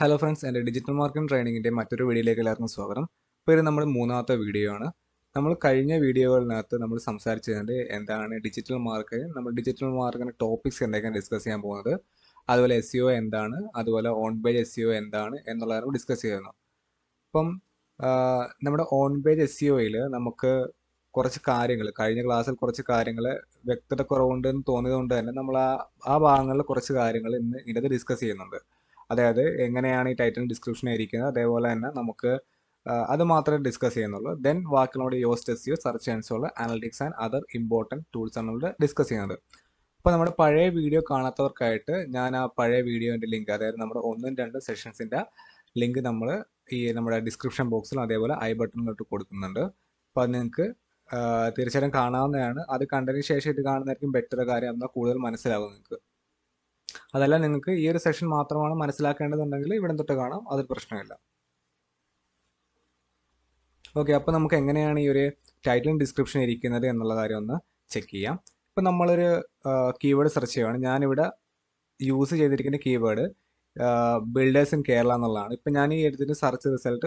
Hello friends, എൻ്റെ digital marketing ട്രെയിനിങ്ങിൻ്റെ മറ്റൊരു വീഡിയോയിലേക്ക് എല്ലാവർക്കും സ്വാഗതം. ഇപ്പോൾ ഇത് നമ്മുടെ മൂന്നാമത്തെ വീഡിയോ ആണ്. നമ്മൾ കഴിഞ്ഞ വീഡിയോകളിനകത്ത് നമ്മൾ സംസാരിച്ചത് എന്താണ് ഡിജിറ്റൽ മാർക്കറ്റിംഗ്, നമ്മൾ ഡിജിറ്റൽ മാർക്കറ്റിംഗ് ടോപ്പിക്സ് എന്തൊക്കെയാണ് ഡിസ്കസ് ചെയ്യാൻ പോകുന്നത്, അതുപോലെ SEO എന്താണ്, അതുപോലെ ഓൺ പേജ് SEO എന്താണ് എന്നുള്ളതാണ് ഡിസ്കസ് ചെയ്യുന്നത്. അപ്പം നമ്മുടെ ഓൺ പേജ് SEOയിൽ നമുക്ക് കുറച്ച് കാര്യങ്ങൾ, കഴിഞ്ഞ ക്ലാസ്സിൽ കുറച്ച് കാര്യങ്ങൾ വ്യക്തത കുറവുണ്ടെന്ന് തോന്നിയത് കൊണ്ട് തന്നെ നമ്മൾ ആ ഭാഗങ്ങളിൽ കുറച്ച് കാര്യങ്ങൾ ഇന്ന് ഇതിനകത്ത് ഡിസ്കസ് ചെയ്യുന്നുണ്ട്. അതായത് എങ്ങനെയാണ് ഈ ടൈറ്റിൽ ഡിസ്ക്രിപ്ഷൻ ഇരിക്കുന്നത്, അതേപോലെ തന്നെ നമുക്ക് അത് മാത്രമേ ഡിസ്കസ് ചെയ്യുന്നുള്ളൂ. ദെൻ ബാക്കിയുള്ള യോസ്റ്റ് SEO, search console, analytics and other important tools ആണ് നമ്മൾ ഡിസ്കസ് ചെയ്യുന്നത്. അപ്പോൾ നമ്മുടെ പഴയ വീഡിയോ കാണാത്തവർക്കായിട്ട് ഞാൻ ആ പഴയ വീഡിയോൻ്റെ ലിങ്ക്, അതായത് നമ്മുടെ 1, 2 സെഷൻസിൻ്റെ ലിങ്ക് നമ്മൾ ഈ നമ്മുടെ ഡിസ്ക്രിപ്ഷൻ ബോക്സിലും അതേപോലെ ഐ ബട്ടണിലോട്ട് കൊടുക്കുന്നുണ്ട്. അപ്പോൾ അത് നിങ്ങൾക്ക് തീർച്ചയായിട്ടും കാണാവുന്നതാണ്. അത് കണ്ടതിന് ശേഷം ഇത് കാണുന്നതായിരിക്കും ബെറ്റർ കാര്യം, എന്നാൽ കൂടുതൽ മനസ്സിലാവും നിങ്ങൾക്ക്. അതല്ല നിങ്ങൾക്ക് ഈ ഒരു സെഷൻ മാത്രമാണ് മനസ്സിലാക്കേണ്ടതുണ്ടെങ്കിൽ ഇവിടെ തൊട്ട് കാണാം, അതൊരു പ്രശ്നമില്ല. ഓക്കെ, അപ്പോൾ നമുക്ക് എങ്ങനെയാണ് ഈ ഒരു ടൈറ്റിലും ഡിസ്ക്രിപ്ഷൻ ഇരിക്കുന്നത് എന്നുള്ള കാര്യം ഒന്ന് ചെക്ക് ചെയ്യാം. ഇപ്പം നമ്മളൊരു കീവേഡ് സെർച്ച് ചെയ്യുകയാണ്. ഞാനിവിടെ യൂസ് ചെയ്തിരിക്കുന്ന കീവേഡ് ബിൽഡേഴ്സ് ഇൻ കേരള എന്നുള്ളതാണ്. ഇപ്പം ഞാൻ ഈ എടുത്തിട്ട്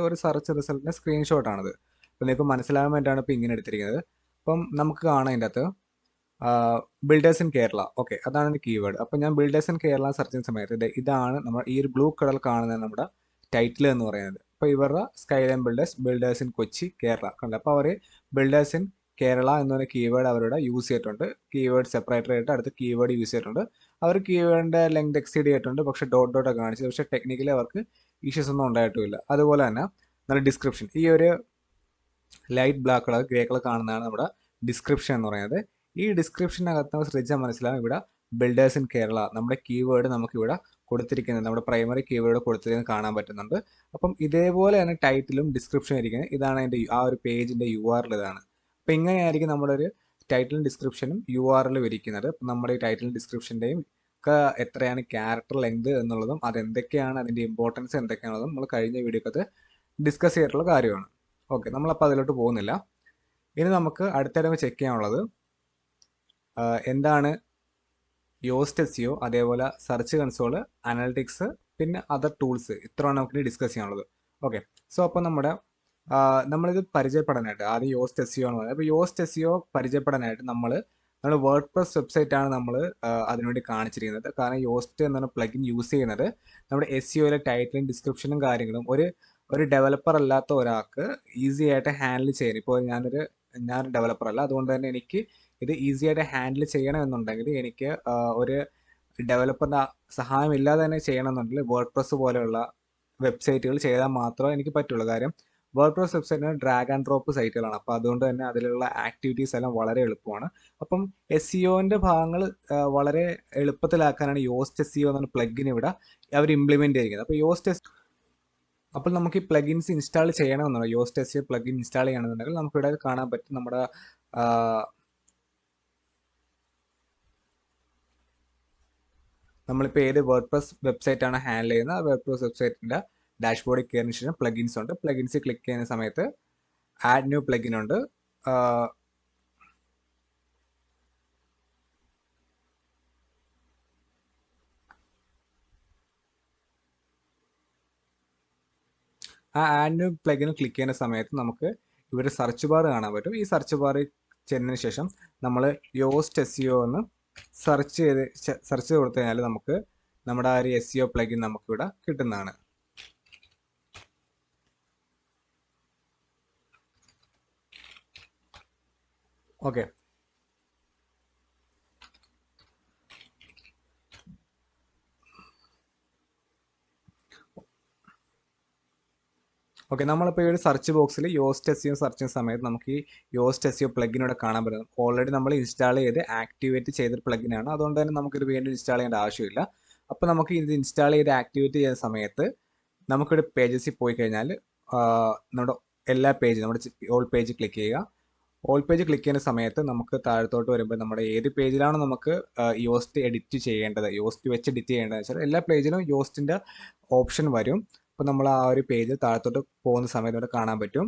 ഒരു സെർച്ച് റിസൾട്ടിൻ്റെ സ്ക്രീൻഷോട്ടാണിത്. അപ്പം നിങ്ങൾക്ക് മനസ്സിലാകാൻ വേണ്ടിയിട്ടാണ് ഇപ്പോൾ ഇങ്ങനെ എടുത്തിരിക്കുന്നത്. അപ്പം നമുക്ക് കാണാം ഇതിൻ്റെ അകത്ത് ബിൽഡേഴ്സ് ഇൻ കേരള. ഓക്കെ, അതാണ് എൻ്റെ കീവേഡ്. അപ്പം ഞാൻ ബിൽഡേഴ്സ് ഇൻ കേരള സെർച്ച് ചെയ്യുന്ന സമയത്ത് ഇതാണ് നമ്മൾ ഈ ഒരു ബ്ലൂ കളർ കാണുന്ന നമ്മുടെ ടൈറ്റിൽ എന്ന് പറയുന്നത്. അപ്പോൾ ഇവരുടെ skyline builders in Kochi Kerala കണ്ടത്. അപ്പോൾ അവർ ബിൽഡേഴ്സ് ഇൻ കേരള എന്നൊരു കീവേഡ് അവരുടെ യൂസ് ചെയ്തിട്ടുണ്ട്. കീവേഡ് സെപ്പറേറ്റർ ആയിട്ട് അടുത്ത കീവേഡ് യൂസ് ചെയ്തിട്ടുണ്ട്. അവർ കീവേഡിൻ്റെ ലെങ്ത് എക്സീഡ് ചെയ്തിട്ടുണ്ട്, പക്ഷേ ഡോട്ടൊക്കെ കാണിച്ചത്, പക്ഷേ ടെക്നിക്കലി അവർക്ക് ഇഷ്യൂസ് ഒന്നും ഉണ്ടായിട്ടുമില്ല. അതുപോലെ തന്നെ നമ്മുടെ ഡിസ്ക്രിപ്ഷൻ, ഈ ഒരു light black colour grey colour കാണുന്നതാണ് നമ്മുടെ ഡിസ്ക്രിപ്ഷൻ എന്ന് പറയുന്നത്. ഈ ഡിസ്ക്രിപ്ഷനകത്ത് നമ്മൾ ശ്രദ്ധിച്ചാൽ മനസ്സിലാവും ഇവിടെ ബിൽഡേഴ്സ് ഇൻ കേരള നമ്മുടെ കീവേഡ് നമുക്കിവിടെ കൊടുത്തിരിക്കുന്നത്, നമ്മുടെ പ്രൈമറി കീവേഡ് കൊടുത്തിരിക്കുന്നത് കാണാൻ പറ്റുന്നുണ്ട്. അപ്പം ഇതേപോലെ തന്നെ ടൈറ്റിലും ഡിസ്ക്രിപ്ഷൻ ഇരിക്കുന്നത്. ഇതാണ് എൻ്റെ ആ ഒരു പേജിൻ്റെ URL ഇതാണ്. അപ്പം ഇങ്ങനെയായിരിക്കും നമ്മുടെ ഒരു ടൈറ്റിലും ഡിസ്ക്രിപ്ഷനും URL ഇരിക്കുന്നത്. അപ്പം നമ്മുടെ ഈ ടൈറ്റിലും ഡിസ്ക്രിപ്ഷൻ്റെയും ഒക്കെ എത്രയാണ് ക്യാരക്ടർ ലെങ്ത് എന്നുള്ളതും അതെന്തൊക്കെയാണ് അതിൻ്റെ ഇമ്പോർട്ടൻസ് എന്തൊക്കെയാണെന്നതും നമ്മൾ കഴിഞ്ഞ വീഡിയോക്കകത്ത് ഡിസ്കസ് ചെയ്തിട്ടുള്ള കാര്യമാണ്. ഓക്കെ, നമ്മളപ്പോൾ അതിലോട്ട് പോകുന്നില്ല. ഇനി നമുക്ക് അടുത്തിടെ ചെക്ക് ചെയ്യാനുള്ളത് എന്താണ് യോസ്റ്റ് SEO, അതേപോലെ സെർച്ച് കൺസോൾ, അനലിറ്റിക്സ്, പിന്നെ അതർ ടൂൾസ്. ഇത്രയാണ് നമുക്ക് ഡിസ്കസ് ചെയ്യാനുള്ളത്. ഓക്കെ, സോ അപ്പോൾ നമ്മളിത് പരിചയപ്പെടാനായിട്ട് ആദ്യം യോസ്റ്റ് SEO ആണ് പറയുന്നത്. അപ്പോൾ യോസ്റ്റ് SEO പരിചയപ്പെടാനായിട്ട് നമ്മൾ വേർഡ്പ്രസ് വെബ്സൈറ്റാണ് നമ്മൾ അതിനുവേണ്ടി കാണിച്ചിരിക്കുന്നത്. കാരണം യോസ്റ്റ് എന്ന പ്ലഗിൻ യൂസ് ചെയ്യുന്നത് നമ്മുടെ SEOയിലെ ടൈറ്റിലും ഡിസ്ക്രിപ്ഷനും കാര്യങ്ങളും ഒരു ഡെവലപ്പർ അല്ലാത്ത ഒരാൾക്ക് ഈസി ആയിട്ട് ഹാൻഡിൽ ചെയ്യാൻ. ഇപ്പോൾ ഞാൻ ഡെവലപ്പർ അല്ല, അതുകൊണ്ട് തന്നെ എനിക്ക് ഇത് ഈസി ആയിട്ട് ഹാൻഡിൽ ചെയ്യണമെന്നുണ്ടെങ്കിൽ എനിക്ക് ഒരു ഡെവലപ്പറിൻ്റെ സഹായം ഇല്ലാതെ തന്നെ ചെയ്യണമെന്നുണ്ടെങ്കിൽ വേർഡ്പ്രസ് പോലെയുള്ള വെബ്സൈറ്റുകൾ ചെയ്താൽ മാത്രമേ എനിക്ക് പറ്റുള്ളൂ. കാര്യം വേർഡ്പ്രസ് വെബ്സൈറ്റിന് ഡ്രാഗ് ആൻഡ് ഡ്രോപ്പ് സൈറ്റുകളാണ്. അപ്പോൾ അതുകൊണ്ട് തന്നെ അതിലുള്ള ആക്ടിവിറ്റീസ് എല്ലാം വളരെ എളുപ്പമാണ്. അപ്പം SEOൻ്റെ ഭാഗങ്ങൾ വളരെ എളുപ്പത്തിലാക്കാനാണ് യോസ്റ്റ് SEO എന്ന പ്ലഗിൻ ഇവിടെ അവർ ഇംപ്ലിമെൻറ്റ് ചെയ്യുന്നത്. അപ്പോൾ നമുക്ക് ഈ പ്ലഗിൻസ് ഇൻസ്റ്റാൾ ചെയ്യണമെന്നുണ്ടോ, യോസ്റ്റ് SEO പ്ലഗിൻ ഇൻസ്റ്റാൾ ചെയ്യണമെന്നുണ്ടെങ്കിൽ നമുക്കിവിടെ കാണാൻ പറ്റും. നമ്മുടെ നമ്മളിപ്പോൾ ഏത് വേർഡ്പ്രസ് വെബ്സൈറ്റാണ് ഹാൻഡിൽ ചെയ്യുന്നത്, ആ വേർഡ്പ്രസ് വെബ്സൈറ്റിൻ്റെ ഡാഷ്ബോർഡിൽ കയറിയതിന് ശേഷം പ്ലഗിൻസ് ഉണ്ട്. പ്ലഗിൻസ് ക്ലിക്ക് ചെയ്യുന്ന സമയത്ത് ആഡ് ന്യൂ പ്ലഗിൻ ഉണ്ട്. ആ ആഡ് ന്യൂ പ്ലഗിൻ ക്ലിക്ക് ചെയ്യുന്ന സമയത്ത് നമുക്ക് ഇവിടെ സെർച്ച് ബാർ കാണാൻ പറ്റും. ഈ സെർച്ച് ബാറിൽ ചെന്നതിന് ശേഷം നമ്മൾ യോസ്റ്റ് SEO എന്ന് സെർച്ച് ചെയ്ത് കൊടുത്തു കഴിഞ്ഞാൽ നമുക്ക് നമ്മുടെ ആ ഒരു SEO പ്ലഗിൻ നമുക്കിവിടെ കിട്ടുന്നതാണ്. ഓക്കെ, നമ്മളിപ്പോൾ ഈ ഒരു സെർച്ച് ബോക്സിൽ യോസ്റ്റ് SEO സെർച്ച് ചെയ്യുന്ന സമയത്ത് നമുക്ക് ഈ യോസ്റ്റ് SEO പ്ലഗിനോടെ കാണാൻ പറ്റും. ഓൾറെഡി നമ്മൾ ഇൻസ്റ്റാൾ ചെയ്ത് ആക്ടിവേറ്റ് ചെയ്തൊരു പ്ലഗിനാണ്, അതുകൊണ്ട് തന്നെ നമുക്കിത് വീണ്ടും ഇൻസ്റ്റാൾ ചെയ്യേണ്ട ആവശ്യമില്ല. അപ്പോൾ നമുക്ക് ഇത് ഇൻസ്റ്റാൾ ചെയ്ത് ആക്ടിവേറ്റ് ചെയ്യുന്ന സമയത്ത് നമുക്കിവിടെ പേജസിൽ പോയി കഴിഞ്ഞാൽ നമ്മുടെ എല്ലാ പേജും നമ്മുടെ ഓൾ പേജ് ക്ലിക്ക് ചെയ്യുക. ഓൾ പേജ് ക്ലിക്ക് ചെയ്യുന്ന സമയത്ത് നമുക്ക് താഴത്തോട്ട് വരുമ്പോൾ നമ്മുടെ ഏത് പേജിലാണ് നമുക്ക് യോസ്റ്റ് എഡിറ്റ് ചെയ്യേണ്ടത്, യോസ്റ്റ് വെച്ച് എഡിറ്റ് ചെയ്യേണ്ടതെന്ന് വെച്ചാൽ എല്ലാ പേജിലും യോസ്റ്റിൻ്റെ ഓപ്ഷൻ വരും. അപ്പോൾ നമ്മൾ ആ ഒരു പേജ് താഴത്തോട്ട് പോകുന്ന സമയത്ത് ഇവിടെ കാണാൻ പറ്റും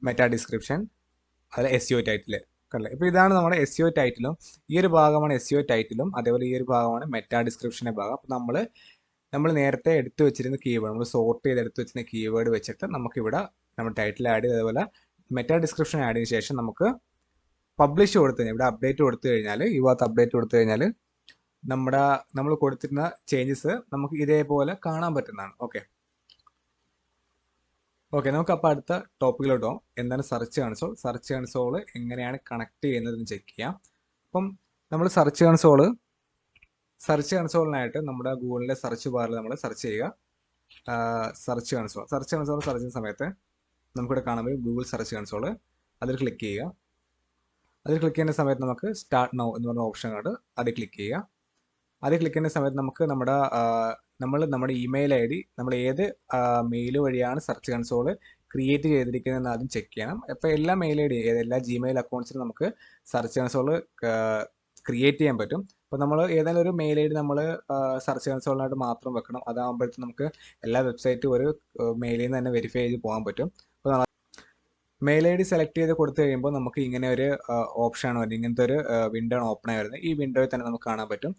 മെറ്റാ ഡിസ്ക്രിപ്ഷൻ, അതിൽ SEO ടൈറ്റിൽ കണ്ടല്ലേ. ഇപ്പോൾ ഇതാണ് നമ്മുടെ SEO ടൈറ്റിലും, ഈ ഒരു ഭാഗമാണ് SEO ടൈറ്റിലും, അതേപോലെ ഈ ഒരു ഭാഗമാണ് മെറ്റാ ഡിസ്ക്രിപ്ഷൻ്റെ ഭാഗം. അപ്പോൾ നമ്മൾ നമ്മൾ നേരത്തെ എടുത്തു വെച്ചിരുന്ന കീവേഡ്, നമ്മൾ സോർട്ട് ചെയ്ത് എടുത്തു വെച്ചിരുന്ന കീവേഡ് വെച്ചിട്ട് നമുക്കിവിടെ നമ്മൾ ടൈറ്റിൽ ആഡ് ചെയ്ത് അതേപോലെ മെറ്റാ ഡിസ്ക്രിപ്ഷൻ ആഡ് ചെയ്തതിനു ശേഷം നമുക്ക് പബ്ലിഷ് കൊടുത്തു കഴിഞ്ഞാൽ, ഇവിടെ അപ്ഡേറ്റ് കൊടുത്തു കഴിഞ്ഞാൽ, ഈ ഭാഗത്ത് അപ്ഡേറ്റ് കൊടുത്തു കഴിഞ്ഞാൽ നമ്മൾ കൊടുത്തിരുന്ന ചേഞ്ചസ് നമുക്ക് ഇതേപോലെ കാണാൻ പറ്റുന്നതാണ്. ഓക്കെ, നമുക്ക് അപ്പോൾ അടുത്ത ടോപ്പിക്കിലോട്ട് പോകാം. എന്താണ് സെർച്ച് കൺസോൾ? സെർച്ച് കൺസോൾ എങ്ങനെയാണ് കണക്ട് ചെയ്യുന്നതെന്ന് ചെക്ക് ചെയ്യാം. അപ്പം നമ്മൾ സെർച്ച് കൺസോളിനായിട്ട് നമ്മുടെ ഗൂഗിളിലെ സെർച്ച് ബാറിൽ നമ്മൾ സെർച്ച് ചെയ്യുക സെർച്ച് കൺസോൾ സെർച്ച് ചെയ്യുന്ന സമയത്ത് നമുക്കിവിടെ കാണാൻ പറ്റും ഗൂഗിൾ സെർച്ച് കൺസോൾ. അതിൽ ക്ലിക്ക് ചെയ്യുക. അതിൽ ക്ലിക്ക് ചെയ്യുന്ന സമയത്ത് നമുക്ക് സ്റ്റാർട്ട് നൗ എന്ന് പറഞ്ഞ ഓപ്ഷൻ ഉണ്ട്, അതിൽ ക്ലിക്ക് ചെയ്യുക. അതിൽ ക്ലിക്ക് ചെയ്യുന്ന സമയത്ത് നമുക്ക് നമ്മുടെ ഇമെയിൽ ഐ ഡി, നമ്മൾ ഏത് മെയിൽ വഴിയാണ് സെർച്ച് കൺസോൾ ക്രിയേറ്റ് ചെയ്തിരിക്കുന്നതെന്ന് ആദ്യം ചെക്ക് ചെയ്യണം. അപ്പോൾ എല്ലാ മെയിൽ ഐ ഡി, എല്ലാ ജിമെയിൽ അക്കൗണ്ട്സിലും നമുക്ക് സെർച്ച് കൺസോൾ ക്രിയേറ്റ് ചെയ്യാൻ പറ്റും. അപ്പോൾ നമ്മൾ ഏതെങ്കിലും ഒരു മെയിൽ ഐ ഡി നമ്മൾ സെർച്ച് കൺസോളിനായിട്ട് മാത്രം വെക്കണം. അതാകുമ്പോഴത്തേക്കും നമുക്ക് എല്ലാ വെബ്സൈറ്റും ഒരു മെയിലിൽ നിന്ന് തന്നെ വെരിഫൈ ചെയ്ത് പോകാൻ പറ്റും. അപ്പോൾ മെയിൽ ഐ ഡി സെലക്ട് ചെയ്ത് കൊടുത്തു കഴിയുമ്പോൾ നമുക്ക് ഇങ്ങനെ ഒരു ഓപ്ഷനാണ് വരുന്നത്, ഇങ്ങനത്തെ ഒരു വിൻഡോ ആണ് ഓപ്പൺ ആയി വരുന്നത്. ഈ വിൻഡോയിൽ തന്നെ നമുക്ക് കാണാൻ പറ്റും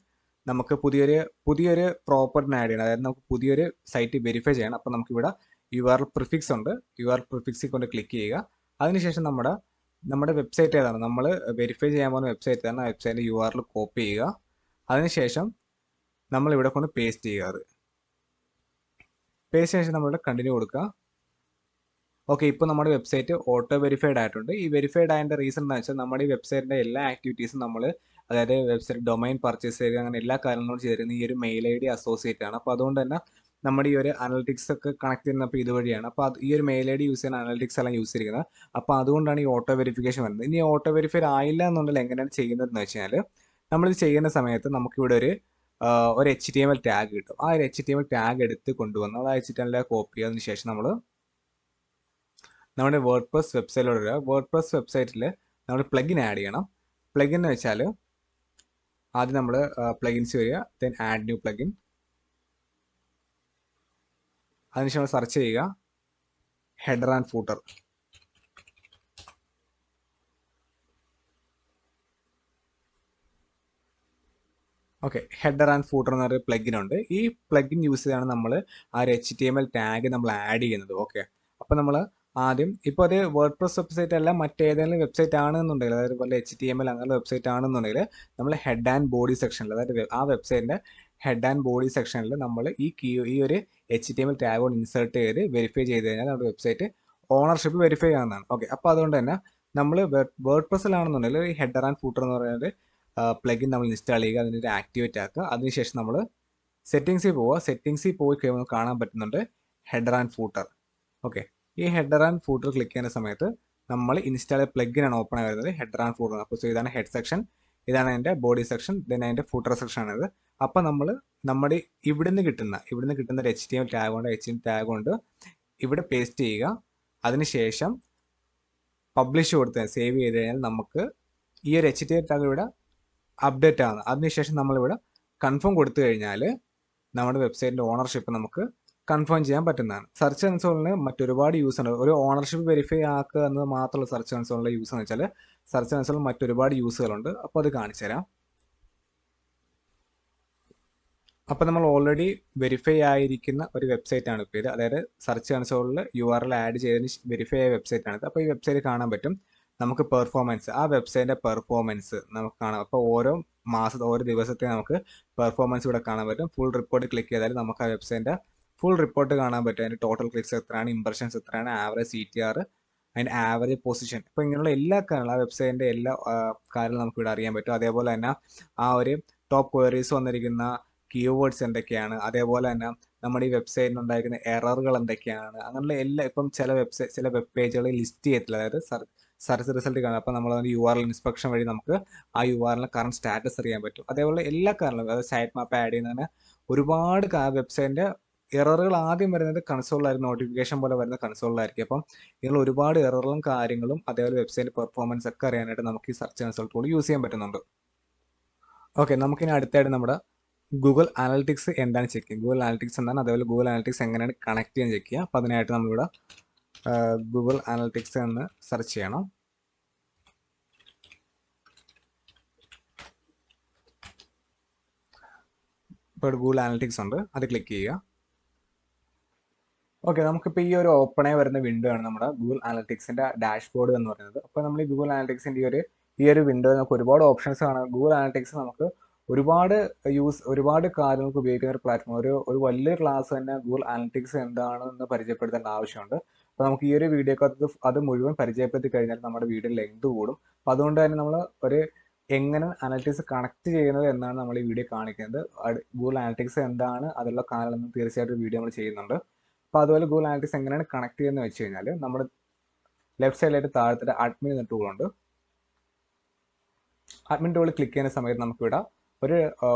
നമുക്ക് പുതിയൊരു പ്രോപ്പർട്ടിനെ ആഡ് ചെയ്യണം, അതായത് നമുക്ക് പുതിയൊരു സൈറ്റ് വെരിഫൈ ചെയ്യണം. അപ്പോൾ നമുക്കിവിടെ URL പ്രിഫിക്സ് ഉണ്ട്, URL പ്രിഫിക്സിൽ കൊണ്ട് ക്ലിക്ക് ചെയ്യുക. അതിനുശേഷം നമ്മുടെ വെബ്സൈറ്റ് ഏതാണ്, നമ്മൾ വെരിഫൈ ചെയ്യാൻ പോകുന്ന വെബ്സൈറ്റ് ഏതാണ്, ആ വെബ്സൈറ്റിൻ്റെ URL കോപ്പി ചെയ്യുക. അതിനുശേഷം നമ്മൾ ഇവിടെ കൊണ്ട് പേസ്റ്റ് ചെയ്യുക. അത് പേസ്റ്റ് ശേഷം നമ്മളിവിടെ കണ്ടിന്യൂ കൊടുക്കുക. ഓക്കെ, ഇപ്പോൾ നമ്മുടെ വെബ്സൈറ്റ് ഓട്ടോ വെരിഫൈഡ് ആയിട്ടുണ്ട്. ഈ വെരിഫൈഡ് ആയതിൻ്റെ റീസൺ എന്ന് വെച്ചാൽ നമ്മുടെ ഈ വെബ്സൈറ്റിൻ്റെ എല്ലാ ആക്ടിവിറ്റീസും നമ്മൾ, അതായത് വെബ്സൈറ്റ് ഡൊമൈൻ പർച്ചേസ് ചെയ്യുക, അങ്ങനെ എല്ലാ കാര്യങ്ങളും ചെയ്തിരുന്നത് ഈ ഒരു മെയിൽ ഐ ഡി അസോസിയേറ്റ് ആണ്. അപ്പോൾ അതുകൊണ്ട് തന്നെ നമ്മുടെ ഈ ഒരു അനലിറ്റിക്സ് ഒക്കെ കണക്ട് ചെയ്യുന്നപ്പോൾ ഇതുവഴിയാണ്. അപ്പോൾ ഈ ഒരു മെയിൽ ഐ ഡി യൂസ് ചെയ്യുന്ന അനലിറ്റിക്സ് എല്ലാം യൂസ് ചെയ്തിരിക്കുന്നത്. അപ്പോൾ അതുകൊണ്ടാണ് ഈ ഓട്ടോ വെരിഫിക്കേഷൻ വരുന്നത്. ഇനി ഓട്ടോ വെരിഫൈഡ് ആയില്ല എന്നുണ്ടെങ്കിൽ എങ്ങനെയാണ് ചെയ്യുന്നതെന്ന് വെച്ചാൽ, നമ്മളിത് ചെയ്യുന്ന സമയത്ത് നമുക്കിവിടെ ഒരു HTML ടാഗ് കിട്ടും. ആ ഒരു HTML ടാഗ് എടുത്ത് കൊണ്ടുവന്ന് ആ HTML കോപ്പി ചെയ്തതിന് ശേഷം നമ്മുടെ വേർഡ്പ്രസ് വെബ്സൈറ്റിലോട്ട് വരിക. വേർഡ്പ്രസ് വെബ്സൈറ്റിൽ നമ്മൾ പ്ലഗിൻ ആഡ് ചെയ്യണം. പ്ലഗിൻ എന്ന് വെച്ചാൽ ആദ്യം നമ്മൾ പ്ലഗിൻസ് വരിക, ദെൻ ആഡ് ന്യൂ പ്ലഗിൻ. അതിനുശേഷം നമ്മൾ സെർച്ച് ചെയ്യുക header and footer. Okay, header and footer എന്ന് പറയുന്ന പ്ലഗിൻ ഉണ്ട്. ഈ പ്ലഗിൻ യൂസ് ചെയ്താണ് നമ്മൾ ആ ഒരു HTML ടാഗ് നമ്മൾ ആഡ് ചെയ്യുന്നത്. ഓക്കെ, അപ്പോൾ നമ്മൾ ആദ്യം ഇപ്പോൾ അത് വേർഡ്പ്രസ് വെബ്സൈറ്റ് അല്ല, മറ്റേതെങ്കിലും വെബ്സൈറ്റ് ആണെന്നുണ്ടെങ്കിൽ, അതായത് പോലെ HTML അങ്ങനെ വെബ്സൈറ്റ് ആണെന്നുണ്ടെങ്കിൽ നമ്മൾ ഹെഡ് ആൻഡ് ബോഡി സെക്ഷനിൽ, അതായത് ആ വെബ്സൈറ്റിൻ്റെ ഹെഡ് ആൻഡ് ബോഡി സെക്ഷനിൽ നമ്മൾ ഈ ഒരു HTML ടാഗ് കൊണ്ട് ഇൻസേർട്ട് ചെയ്ത് വെരിഫൈ ചെയ്ത് കഴിഞ്ഞാൽ നമ്മുടെ വെബ്സൈറ്റ് ഓണർഷിപ്പ് വെരിഫൈ ആവുന്നതാണ്. ഓക്കെ, അപ്പോൾ അതുകൊണ്ട് തന്നെ നമ്മൾ വേർഡ്പ്രസ്സിലാണെന്നുണ്ടെങ്കിൽ ഈ ഹെഡർ ആൻഡ് ഫൂട്ടർ എന്ന് പറയുന്നത് പ്ലഗിൻ നമ്മൾ ഇൻസ്റ്റാൾ ചെയ്യുക, അതിൻ്റെ ആക്ടിവേറ്റ് ആക്കുക. അതിനുശേഷം നമ്മൾ സെറ്റിങ്സിൽ പോവുക. സെറ്റിങ്സിൽ പോയി കഴിയുമ്പോൾ കാണാൻ പറ്റുന്നുണ്ട് ഹെഡർ ആൻഡ് ഫൂട്ടർ. ഓക്കെ, ഈ ഹെഡർ ആൻഡ് ഫൂട്ടർ ക്ലിക്ക് ചെയ്യുന്ന സമയത്ത് നമ്മൾ ഇൻസ്റ്റാൾ ചെയ്ത പ്ലഗിനാണ് ഓപ്പൺ ആയി വരുന്നത്, ഹെഡർ ആൻഡ് ഫൂട്ടർ. അപ്പോൾ ഇതാണ് ഹെഡ് സെക്ഷൻ, ഇതാണ് അതിൻ്റെ ബോഡി സെക്ഷൻ, ദെൻ അതിൻ്റെ ഫൂട്ടർ സെക്ഷൻ ആണിത്. അപ്പോൾ നമ്മൾ നമ്മുടെ ഇവിടുന്ന് കിട്ടുന്ന ഒരു HTML ടാഗ് കൊണ്ട് ഇവിടെ പേസ്റ്റ് ചെയ്യുക. അതിനുശേഷം പബ്ലിഷ് കൊടുത്ത് സേവ് ചെയ്ത് കഴിഞ്ഞാൽ നമുക്ക് ഈ ഒരു HTML ടാഗ് ഇവിടെ അപ്ഡേറ്റ് ആണ്. അതിനുശേഷം നമ്മളിവിടെ കൺഫേം കൊടുത്തു കഴിഞ്ഞാൽ നമ്മുടെ വെബ്സൈറ്റിൻ്റെ ഓണർഷിപ്പ് നമുക്ക് കൺഫേം ചെയ്യാൻ പറ്റുന്നതാണ്. സെർച്ച് കൺസോളിന് മറ്റൊരുപാട് യൂസ് ഉണ്ട്. ഒരു ഓണർഷിപ്പ് വെരിഫൈ ആക്കുക എന്നത് മാത്രമുള്ള സെർച്ച് കൺസോളിൻ്റെ യൂസ് എന്ന് വെച്ചാൽ, സെർച്ച് കൺസോളിൽ മറ്റൊരുപാട് യൂസുകളുണ്ട്. അപ്പോൾ അത് കാണിച്ചു തരാം. അപ്പോൾ നമ്മൾ ഓൾറെഡി വെരിഫൈ ആയിരിക്കുന്ന ഒരു വെബ്സൈറ്റ് ആണ് ഇപ്പോൾ ഇത്, അതായത് സെർച്ച് കൺസോളിൽ URL ആഡ് ചെയ്തതിന് വെരിഫൈ ആയ വെബ്സൈറ്റ് ആണിത്. അപ്പോൾ ഈ വെബ്സൈറ്റ് കാണാൻ പറ്റും നമുക്ക് പെർഫോമൻസ്, ആ വെബ്സൈറ്റിൻ്റെ പെർഫോമൻസ് നമുക്ക് കാണാം. അപ്പോൾ ഓരോ ദിവസത്തെ നമുക്ക് പെർഫോമൻസ് ഇവിടെ കാണാൻ പറ്റും. ഫുൾ റിപ്പോർട്ട് ക്ലിക്ക് ചെയ്താൽ നമുക്ക് ആ വെബ്സൈറ്റിൻ്റെ ഫുൾ റിപ്പോർട്ട് കാണാൻ പറ്റും. അതിൻ്റെ ടോട്ടൽ ക്ലിക്സ് എത്രയാണ്, ഇംപ്രഷൻസ് എത്രയാണ്, ആവറേജ് CTR, അതിൻ്റെ ആവറേജ് പൊസിഷൻ, ഇപ്പോൾ ഇങ്ങനെയുള്ള എല്ലാ കാര്യങ്ങളും ആ വെബ്സൈറ്റിൻ്റെ എല്ലാ കാര്യങ്ങളും നമുക്ക് ഇവിടെ അറിയാൻ പറ്റും. അതേപോലെ തന്നെ ആ ഒരു ടോപ്പ് ക്വയറീസ് വന്നിരിക്കുന്ന കീവേഡ്സ് എന്തൊക്കെയാണ്, അതേപോലെ തന്നെ നമ്മുടെ ഈ വെബ്സൈറ്റിന് ഉണ്ടായിരിക്കുന്ന എററുകൾ എന്തൊക്കെയാണ്, അങ്ങനെയുള്ള ഇപ്പം ചില വെബ് പേജുകൾ ലിസ്റ്റ് ചെയ്യത്തില്ല, അതായത് സെർച്ച് റിസൾട്ട് കാണാം. അപ്പോൾ നമ്മൾ URL ഇൻസ്പെക്ഷൻ വഴി നമുക്ക് ആ URL കറണ്ട് സ്റ്റാറ്റസ് അറിയാൻ പറ്റും. അതേപോലെ എല്ലാ കാര്യങ്ങളും, അതായത് സൈറ്റ് മാപ്പ് ആഡ് ചെയ്യുന്നതിന് ഒരുപാട് വെബ്സൈറ്റിൻ്റെ എററുകൾ ആദ്യം വരുന്നത് കൺസോളിലായിരിക്കും, നോട്ടിഫിക്കേഷൻ പോലെ വരുന്ന കൺസോളിലായിരിക്കും. അപ്പം നിങ്ങൾ ഒരുപാട് എററുകളും കാര്യങ്ങളും അതേപോലെ വെബ്സൈറ്റ് പെർഫോമൻസ് ഒക്കെ അറിയാനായിട്ട് നമുക്ക് ഈ സെർച്ച് കൺസോൾ ടൂൾ യൂസ് ചെയ്യാൻ പറ്റുന്നുണ്ട്. ഓക്കെ, നമുക്കിനി അടുത്തായിട്ട് നമ്മുടെ ഗൂഗിൾ അനലിറ്റിക്സ് എന്താണ് ചെക്ക് ചെയ്യുക, ഗൂഗിൾ അനലിറ്റിക്സ് എന്താണ്, അതേപോലെ ഗൂഗിൾ അനലിറ്റിക്സ് എങ്ങനെയാണ് കണക്ട് ചെയ്യാൻ ചെക്ക് ചെയ്യുക. അപ്പോൾ അതിനായിട്ട് നമ്മളിവിടെ ഗൂഗിൾ അനലിറ്റിക്സ് എന്ന് സെർച്ച് ചെയ്യണം. ഇപ്പോൾ ഗൂഗിൾ അനലിറ്റിക്സ് ഉണ്ട്, അത് ക്ലിക്ക് ചെയ്യുക. ഓക്കെ, നമുക്കിപ്പോൾ ഈ ഒരു ഓപ്പണായി വരുന്ന വിൻഡോ ആണ് നമ്മുടെ ഗൂഗിൾ അനലിറ്റിക്സിൻ്റെ ഡാഷ്ബോർഡ് എന്ന് പറയുന്നത്. അപ്പോൾ നമ്മൾ ഈ ഗൂഗിൾ അനലിറ്റിക്സിൻ്റെ ഈ ഒരു വിൻഡോ നമുക്ക് ഒരുപാട് ഓപ്ഷൻസ് കാണാം. ഗൂഗിൾ അനലിറ്റിക്സ് നമുക്ക് ഒരുപാട് കാര്യങ്ങൾക്ക് ഉപയോഗിക്കുന്ന ഒരു പ്ലാറ്റ്ഫോം. ഒരു വലിയ ക്ലാസ് തന്നെ ഗൂഗിൾ അനലിറ്റിക്സ് എന്താണെന്ന് പരിചയപ്പെടുത്തേണ്ട ആവശ്യമുണ്ട്. അപ്പോൾ നമുക്ക് ഈ ഒരു വീഡിയോക്കകത്ത് അത് മുഴുവൻ പരിചയപ്പെടുത്തി കഴിഞ്ഞാൽ നമ്മുടെ വീഡിയോ ലെങ്ത് കൂടും. അപ്പോൾ അതുകൊണ്ട് തന്നെ നമ്മൾ എങ്ങനെ അനലിറ്റിക്സ് കണക്ട് ചെയ്യുന്നത് എന്നാണ് നമ്മൾ ഈ വീഡിയോ കാണിക്കുന്നത്. ഗൂഗിൾ അനലിറ്റിക്സ് എന്താണ്, അതിലുള്ള കാരണം തീർച്ചയായിട്ടും വീഡിയോ നമ്മൾ ചെയ്യുന്നുണ്ട്. അപ്പോൾ അതുപോലെ ഗൂഗിൾ അനലിറ്റിക്സ് എങ്ങനെയാണ് കണക്ട് ചെയ്യുന്നത് വെച്ച് കഴിഞ്ഞാൽ നമ്മുടെ ലെഫ്റ്റ് സൈഡിലായിട്ട് താഴത്തെ അഡ്മിൻ എന്ന ടൂളുണ്ട്. അഡ്മിൻ ടൂൾ ക്ലിക്ക് ചെയ്യുന്ന സമയത്ത് നമുക്കിവിടെ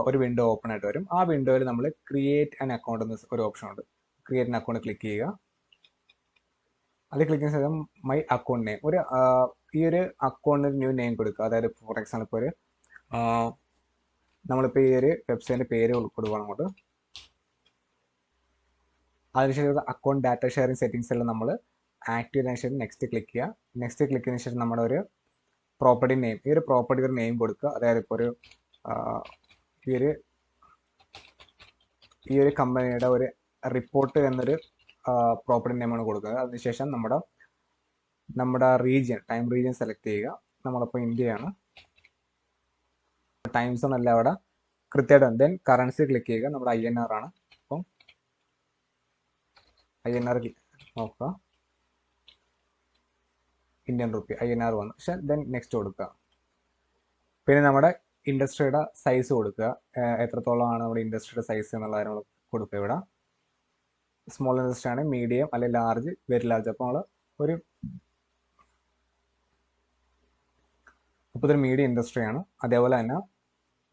ഒരു വിൻഡോ ഓപ്പൺ ആയിട്ട് വരും. ആ വിൻഡോയിൽ നമ്മൾ ക്രിയേറ്റ് ആൻ അക്കൗണ്ട് എന്ന ഒരു ഓപ്ഷൻ ഉണ്ട്. ക്രിയേറ്റ് ആൻ അക്കൗണ്ട് ക്ലിക്ക് ചെയ്യുക. അത് ക്ലിക്ക് ചെയ്യുന്ന സമയം മൈ അക്കൗണ്ട് നെയിം, ഈ ഒരു അക്കൗണ്ടിന് ന്യൂ നെയിം കൊടുക്കുക. അതായത് ഫോർ എക്സാമ്പിൾ ഇപ്പോൾ നമ്മളിപ്പോൾ ഈ ഒരു വെബ്സൈറ്റിൻ്റെ പേര് കൊടുക്കണം അങ്ങോട്ട്. അതിനുശേഷം അക്കൗണ്ട് ഡാറ്റ ഷെയറിംഗ് സെറ്റിംഗ്സ് എല്ലാം നമ്മൾ ആക്റ്റീവ് ചെയ്തതിനു ശേഷം നെക്സ്റ്റ് ക്ലിക്ക് ചെയ്യുക. നെക്സ്റ്റ് ക്ലിക്ക് ചെയ്തതിനു ശേഷം നമ്മുടെ ഒരു പ്രോപ്പർട്ടി നെയിം, ഈ ഒരു പ്രോപ്പർട്ടി ഒരു നെയിം കൊടുക്കുക. അതായത് ഇപ്പോൾ ഈ ഒരു കമ്പനിയുടെ ഒരു റിപ്പോർട്ട് എന്നൊരു പ്രോപ്പർട്ടി നെയിമാണ് കൊടുക്കുന്നത്. അതിനുശേഷം നമ്മുടെ ടൈം റീജിയൻ സെലക്ട് ചെയ്യുക. നമ്മളിപ്പോൾ ഇന്ത്യയാണ്, ടൈം സോൺ അല്ല അവിടെ കൃത്യമായിട്ട്. ദെൻ കറൻസി ക്ലിക്ക് ചെയ്യുക. നമ്മുടെ INR ആണ്. അപ്പം INR നോക്കുക, ഇന്ത്യൻ റുപ്പി INR വന്നു. പക്ഷേ ദെൻ നെക്സ്റ്റ് കൊടുക്കുക. പിന്നെ നമ്മുടെ ഇൻഡസ്ട്രിയുടെ സൈസ് കൊടുക്കുക. എത്രത്തോളമാണ് നമ്മുടെ ഇൻഡസ്ട്രിയുടെ സൈസ് എന്നുള്ള കാര്യങ്ങൾ കൊടുക്കുക. ഇവിടെ സ്മോൾ ഇൻഡസ്ട്രി ആണ്, മീഡിയം അല്ലെങ്കിൽ ലാർജ്, വെരി ലാർജ്. അപ്പോൾ നമ്മൾ ഒരു മീഡിയം ഇൻഡസ്ട്രി ആണ്. അതേപോലെ തന്നെ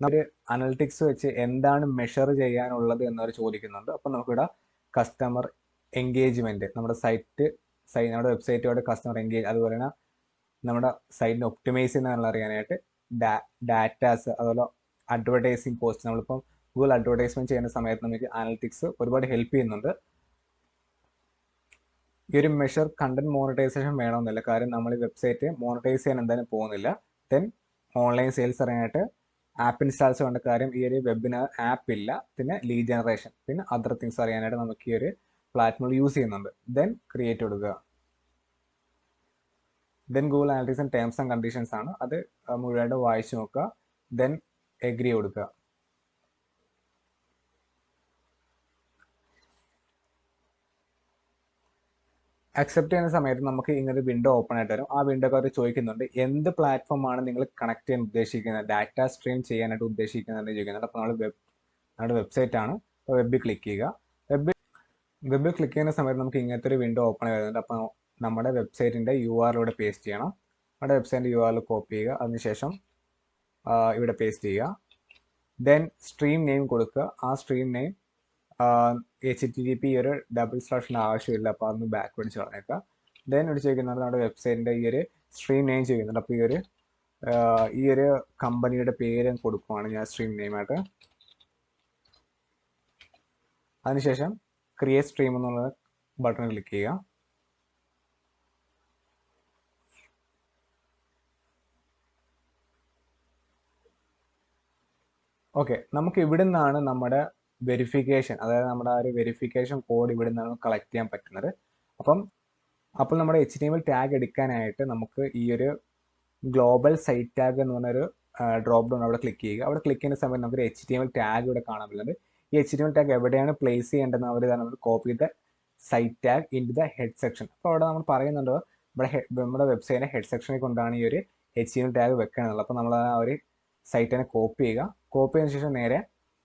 നമ്മുടെ അനലിറ്റിക്സ് വെച്ച് എന്താണ് മെഷർ ചെയ്യാനുള്ളത് എന്നവർ ചോദിക്കുന്നുണ്ട്. അപ്പം നമുക്കിവിടെ കസ്റ്റമർ എൻഗേജ്മെൻറ്റ്, നമ്മുടെ വെബ്സൈറ്റുമായിട്ട് കസ്റ്റമർ എൻഗേജ്, അതുപോലെ തന്നെ നമ്മുടെ സൈറ്റിനെ ഒപ്റ്റിമൈസ് ചെയ്യുന്നതെന്നുള്ള അറിയാനായിട്ട് ഡാറ്റാസ്, അതുപോലെ അഡ്വർടൈസിങ് പോസ്റ്റ്. നമ്മളിപ്പം ഗൂഗിൾ അഡ്വർടൈസ്മെൻറ്റ് ചെയ്യുന്ന സമയത്ത് നമുക്ക് അനലിറ്റിക്സ് ഒരുപാട് ഹെൽപ്പ് ചെയ്യുന്നുണ്ട്. ഈ ഒരു മെഷർ കണ്ടന്റ് മോണിറ്റൈസേഷൻ വേണമെന്നില്ല, കാര്യം നമ്മൾ ഈ വെബ്സൈറ്റ് മോണിറ്റൈസ് ചെയ്യാൻ എന്തായാലും പോകുന്നില്ല. ദെൻ ഓൺലൈൻ സെയിൽസ് അറിയാനായിട്ട് ആപ്പ് ഇൻസ്റ്റാൾസ് വേണ്ട, കാര്യം ഈ ഒരു വെബിന് ആപ്പ് ഇല്ല. പിന്നെ ലീഡ് ജനറേഷൻ, പിന്നെ അതർ തിങ്സ് അറിയാനായിട്ട് നമുക്ക് ഈ ഒരു പ്ലാറ്റ്ഫോം യൂസ് ചെയ്യുന്നുണ്ട്. ദെൻ ക്രിയേറ്റ് കൊടുക്കുക. Then Google analytics terms and conditions ആണ്, അത് മുഴുവനായിട്ട് വായിച്ചു നോക്കുക. ദെൻ എഗ്രി കൊടുക്കുക. അക്സെപ്റ്റ് ചെയ്യുന്ന സമയത്ത് നമുക്ക് ഇങ്ങനെ വിൻഡോ ഓപ്പൺ ആയിട്ട് വരും. ആ വിൻഡോ അവർ ചോദിക്കുന്നുണ്ട് എന്ത് പ്ലാറ്റ്ഫോമാണ് നിങ്ങൾ കണക്ട് ചെയ്യാൻ ഉദ്ദേശിക്കുന്നത്, ഡാറ്റ സ്ട്രീം ചെയ്യാനായിട്ട് ഉദ്ദേശിക്കുന്നതെന്ന് ചോദിക്കുന്നുണ്ട്. അപ്പോൾ നമ്മുടെ വെബ്സൈറ്റ് ആണ്. അപ്പോൾ വെബിൽ ക്ലിക്ക് ചെയ്യുക. വെബിൽ ക്ലിക്ക് ചെയ്യുന്ന സമയത്ത് നമുക്ക് ഇങ്ങനത്തെ ഒരു വിൻഡോ ഓപ്പൺ ആയി വരുന്നുണ്ട്. അപ്പോൾ നമ്മുടെ വെബ്സൈറ്റിൻ്റെ URL ഇവിടെ പേസ്റ്റ് ചെയ്യണം. നമ്മുടെ വെബ്സൈറ്റിൻ്റെ URL കോപ്പി ചെയ്യുക. അതിനുശേഷം ഇവിടെ പേസ്റ്റ് ചെയ്യുക. ദെൻ സ്ട്രീം നെയിം കൊടുക്കുക. ആ സ്ട്രീം നെയിം HTTP ഒരു // ആവശ്യമില്ല, അപ്പോൾ അതൊന്ന് ബാക്ക്വേർഡ് കളഞ്ഞേക്കാം. ദെൻ ഇവിടെ ചോദിക്കുന്നുണ്ട് നമ്മുടെ വെബ്സൈറ്റിൻ്റെ ഈ ഒരു സ്ട്രീം നെയിം ചോദിക്കുന്നുണ്ട്. അപ്പോൾ ഈ ഒരു കമ്പനിയുടെ പേര് കൊടുക്കുവാണ് ഞാൻ സ്ട്രീം നെയിമായിട്ട്. അതിനുശേഷം ക്രിയേറ്റ് സ്ട്രീം എന്നുള്ള ബട്ടൺ ക്ലിക്ക് ചെയ്യുക. ഓക്കെ, നമുക്ക് ഇവിടെ നിന്നാണ് നമ്മുടെ വെരിഫിക്കേഷൻ, അതായത് നമ്മുടെ ആ ഒരു വെരിഫിക്കേഷൻ കോഡ് ഇവിടെ നിന്നാണ് കളക്ട് ചെയ്യാൻ പറ്റുന്നത്. അപ്പോൾ നമ്മുടെ HTML ടാഗ് എടുക്കാനായിട്ട് നമുക്ക് ഈ ഒരു ഗ്ലോബൽ സൈറ്റ് ടാഗ് എന്ന് പറഞ്ഞൊരു ഡ്രോപ്പ് ഡൗൺ അവിടെ ക്ലിക്ക് ചെയ്യുക. അവിടെ ക്ലിക്ക് ചെയ്യുന്ന സമയത്ത് നമുക്ക് HTML ടാഗ് ഇവിടെ കാണാൻ പറ്റുന്നത്. ഈ HTML ടാഗ് എവിടെയാണ് പ്ലേസ് ചെയ്യേണ്ടതെന്ന് അവർ നമ്മൾ കോപ്പി ചെയ്ത site tag in the head section. അപ്പോൾ അവിടെ നമ്മൾ പറയുന്നുണ്ടോ നമ്മുടെ വെബ്സൈറ്റിൻ്റെ ഹെഡ് സെക്ഷനിൽ കൊണ്ടാണ് ഈ ഒരു HTML ടാഗ് വെക്കണമെന്നുള്ളത്. അപ്പോൾ നമ്മൾ ആ ഒരു സൈറ്റിനെ കോപ്പി ചെയ്യുക. കോപ്പി ചെയ്തതിനു ശേഷം നേരെ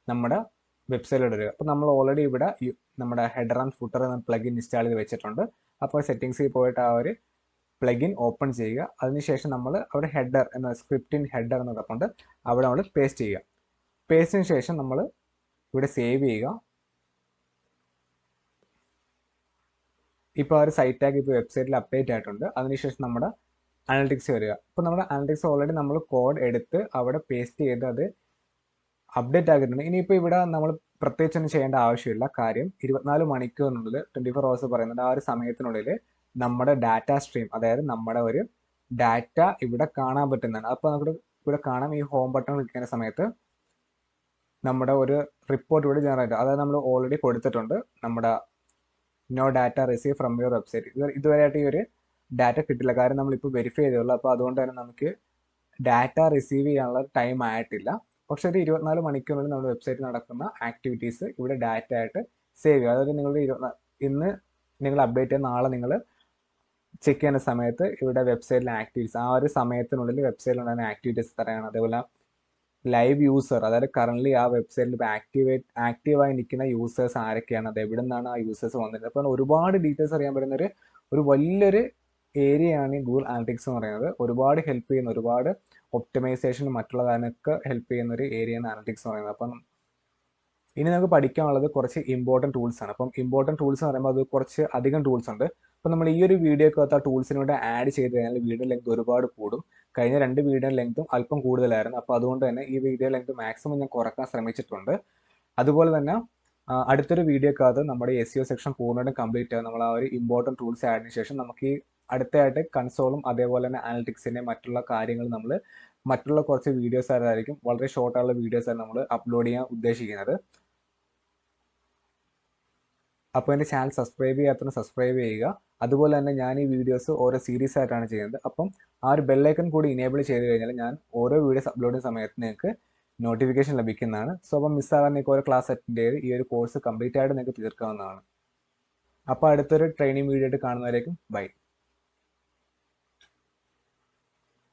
നമ്മുടെ വെബ്സൈറ്റിൽ ഇടുക. അപ്പോൾ നമ്മൾ ഓൾറെഡി ഇവിടെ നമ്മുടെ ഹെഡർ ആൻഡ് ഫുട്ടർ എന്ന പ്ലഗിൻ ഇൻസ്റ്റാൾ ചെയ്ത് വെച്ചിട്ടുണ്ട്. അപ്പോൾ സെറ്റിംഗ്സിൽ പോയിട്ട് ആ ഒരു പ്ലഗിൻ ഓപ്പൺ ചെയ്യുക. അതിനുശേഷം നമ്മൾ അവിടെ ഹെഡർ എന്ന സ്ക്രിപ്റ്റിൻ ഹെഡർ എന്ന് പറഞ്ഞിട്ടുണ്ട്, അവിടെ നമ്മൾ പേസ്റ്റ് ചെയ്യുക. പേസ്റ്റിന് ശേഷം നമ്മൾ ഇവിടെ സേവ് ചെയ്യുക. ഇപ്പോൾ ആ ഒരു സൈറ്റ് ടാഗ് ഇപ്പോൾ വെബ്സൈറ്റിൽ അപ്ഡേറ്റ് ആയിട്ടുണ്ട്. അതിനുശേഷം നമ്മുടെ അനലിറ്റിക്സ് വരിക. ഇപ്പോൾ നമ്മുടെ അനലിറ്റിക്സ് ഓൾറെഡി നമ്മൾ കോഡ് എടുത്ത് അവിടെ പേസ്റ്റ് ചെയ്ത് അത് അപ്ഡേറ്റ് ആക്കിയിട്ടുണ്ട്. ഇനിയിപ്പോൾ ഇവിടെ നമ്മൾ പ്രത്യേകിച്ചൊന്നും ചെയ്യേണ്ട ആവശ്യമില്ല, കാര്യം 24 മണിക്കൂറിനുള്ളിൽ 24 hours പറയുന്നുണ്ട്. ആ ഒരു സമയത്തിനുള്ളിൽ നമ്മുടെ ഡാറ്റ സ്ട്രീം, അതായത് നമ്മുടെ ഒരു ഡാറ്റ ഇവിടെ കാണാൻ പറ്റുന്നതാണ്. അപ്പോൾ നമുക്ക് ഇവിടെ കാണാം, ഈ ഹോം ബട്ടൺ ക്ലിക്ക് ചെയ്യുന്ന സമയത്ത് നമ്മുടെ ഒരു റിപ്പോർട്ട് ഇവിടെ ജനറേറ്റ്, അതായത് നമ്മൾ ഓൾറെഡി കൊടുത്തിട്ടുണ്ട് നമ്മുടെ no data receive from your website. ഇതുവരെയായിട്ട് ഈ ഒരു ഡാറ്റ കിട്ടില്ല, കാരണം നമ്മളിപ്പോൾ വെരിഫൈ ചെയ്തേയുള്ളൂ. അപ്പോൾ അതുകൊണ്ട് തന്നെ നമുക്ക് ഡാറ്റ റിസീവ് ചെയ്യാനുള്ള ടൈം ആയിട്ടില്ല. പക്ഷേ ഒരു 24 മണിക്കൂറിനുള്ളിൽ നമ്മുടെ വെബ്സൈറ്റിൽ നടക്കുന്ന ആക്ടിവിറ്റീസ് ഇവിടെ ഡാറ്റ ആയിട്ട് സേവ് ചെയ്യുക. അതായത് നിങ്ങളുടെ ഇന്ന് നിങ്ങൾ അപ്ഡേറ്റ് ചെയ്യുന്ന നാളെ നിങ്ങൾ ചെക്ക് ചെയ്യുന്ന സമയത്ത് ഇവിടെ വെബ്സൈറ്റിലെ ആക്ടിവിറ്റീസ് ആ ഒരു സമയത്തിനുള്ളിൽ വെബ്സൈറ്റിലുണ്ടാകുന്ന ആക്ടിവിറ്റീസ് തരാണ്. അതേപോലെ ലൈവ് യൂസർ, അതായത് കറന്റ് ആ വെബ്സൈറ്റിൽ ഇപ്പോൾ ആക്റ്റീവായി നിൽക്കുന്ന യൂസേഴ്സ് ആരൊക്കെയാണ്, അത് എവിടെ നിന്നാണ് ആ യൂസേഴ്സ് വന്നിട്ട്. അപ്പോൾ ഒരുപാട് ഡീറ്റെയിൽസ് അറിയാൻ പറ്റുന്ന ഒരു വലിയൊരു ഏരിയയാണ് ഈ ഗൂഗിൾ അനലിറ്റിക്സ് എന്ന് പറയുന്നത്. ഒരുപാട് ഹെൽപ്പ് ചെയ്യുന്ന, ഒരുപാട് ഒപ്റ്റിമൈസേഷൻ മറ്റുള്ള കാര്യങ്ങളൊക്കെ ഹെൽപ്പ് ചെയ്യുന്ന ഒരു ഏരിയയാണ് അനലിറ്റിക്സ് എന്ന് പറയുന്നത്. അപ്പം ഇനി നമുക്ക് പഠിക്കാനുള്ളത് കുറച്ച് ഇമ്പോർട്ടൻറ്റ് ടൂൾസ് ആണ്. അപ്പം ഇമ്പോർട്ടൻറ്റ് ടൂൾസ് എന്ന് പറയുമ്പോൾ അത് കുറച്ച് അധികം ടൂൾസ് ഉണ്ട്. അപ്പം നമ്മൾ ഈ ഒരു വീഡിയോക്കകത്ത് ആ ടൂൾസിനോട് ആഡ് ചെയ്ത് കഴിഞ്ഞാൽ വീഡിയോ ലെങ്ത് ഒരുപാട് കൂടും. കഴിഞ്ഞ 2 വീഡിയോ ലെങ്ത്തും അല്പം കൂടുതലായിരുന്നു. അപ്പോൾ അതുകൊണ്ട് തന്നെ ഈ വീഡിയോ ലെങ്ത് മാക്സിമം ഞാൻ കുറക്കാൻ ശ്രമിച്ചിട്ടുണ്ട്. അതുപോലെ തന്നെ അടുത്തൊരു വീഡിയോക്കകത്ത് നമ്മുടെ SEO സെക്ഷൻ പൂർണ്ണമായിട്ടും കംപ്ലീറ്റ് ആകും. നമ്മൾ ആ ഒരു ഇമ്പോർട്ടൻറ്റ് ടൂൾസ് ആഡിന് ശേഷം നമുക്ക് ഈ അടുത്തായിട്ട് കൺസോളും അതേപോലെ തന്നെ അനലിറ്റിക്സിൻ്റെ മറ്റുള്ള കാര്യങ്ങൾ നമ്മൾ മറ്റുള്ള കുറച്ച് വീഡിയോസ് ആയിരിക്കും, വളരെ ഷോർട്ടായുള്ള വീഡിയോസ് ആണ് നമ്മൾ അപ്ലോഡ് ചെയ്യാൻ ഉദ്ദേശിക്കുന്നത്. അപ്പോൾ എൻ്റെ ചാനൽ സബ്സ്ക്രൈബ് ചെയ്യാത്തവന് സബ്സ്ക്രൈബ് ചെയ്യുക. അതുപോലെ തന്നെ ഞാൻ ഈ വീഡിയോസ് ഓരോ സീരീസ് ആയിട്ടാണ് ചെയ്യുന്നത്. അപ്പം ആ ഒരു ബെല്ലൈക്കൺ കൂടി ഇനേബിൾ ചെയ്ത് കഴിഞ്ഞാൽ ഞാൻ ഓരോ വീഡിയോസ് അപ്ലോഡ് ചെയ്യുന്ന സമയത്ത് നിങ്ങൾക്ക് നോട്ടിഫിക്കേഷൻ ലഭിക്കുന്നതാണ്. സോ അപ്പം മിസ്സാകാൻ നിങ്ങൾക്ക് ഓരോ ക്ലാസ് അറ്റൻഡ് ചെയ്ത് ഈ ഒരു കോഴ്സ് കംപ്ലീറ്റ് ആയിട്ട് നിങ്ങൾക്ക് തീർക്കാവുന്നതാണ്. അപ്പോൾ അടുത്തൊരു ട്രെയിനിങ് വീഡിയോ ആയിട്ട് കാണുന്നവരേക്കും ബൈ.